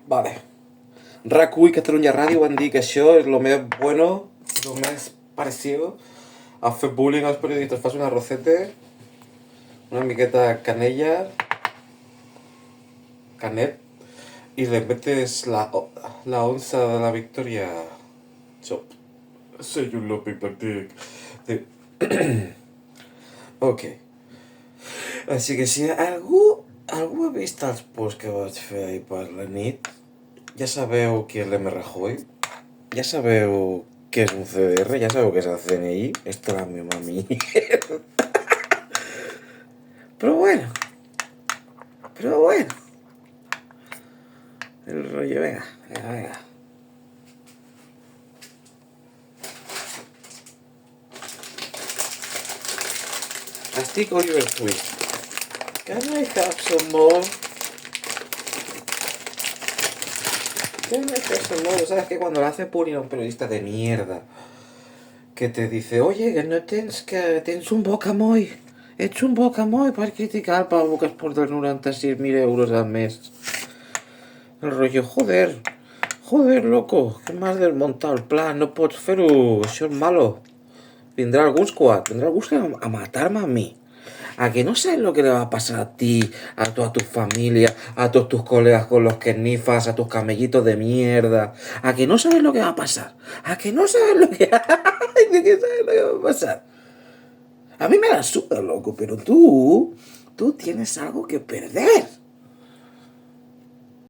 Vale. RAC1 i Catalunya Ràdio van dir que això és lo més bueno, lo més parecido a fer bullying als periodistes. Fas un arrocete, una miqueta canella, canet, y le metes la onza de la victoria. Chop. Soy un Lopi Tactic. Ok. Així que si algú ha vist els posts que vaig fer ahir per la nit, ja sabeu qui és l'M. Rajoy, ja sabeu què és un CDR, ja sabeu què és el CNI, esto es la misma mierda. Pero bueno. El rollo, venga. Estic Oliver Twist. Can I have some more? ¿Sabes que cuando le hace bullying a un periodista de mierda que te dice, oye, que tens un bocamoll, ets un bocamoll per criticar el pavo que es porta els 96.000 euros al mes? El rollo, joder, loco, que m'has desmuntat el plan, no pots fer-ho, això és malo. Vendrá algún squad, vendrá algún squad a matarme a mí. ¿A que no sabes lo que le va a pasar a ti, a toda tu familia, a todos tus colegas con los que nifas, a tus camellitos de mierda? ¿A que no sabes lo que va a pasar? ¿A que no sabes lo que... ¿De qué sabes lo que va a pasar? A mí me la suda, loco, pero tú tienes algo que perder.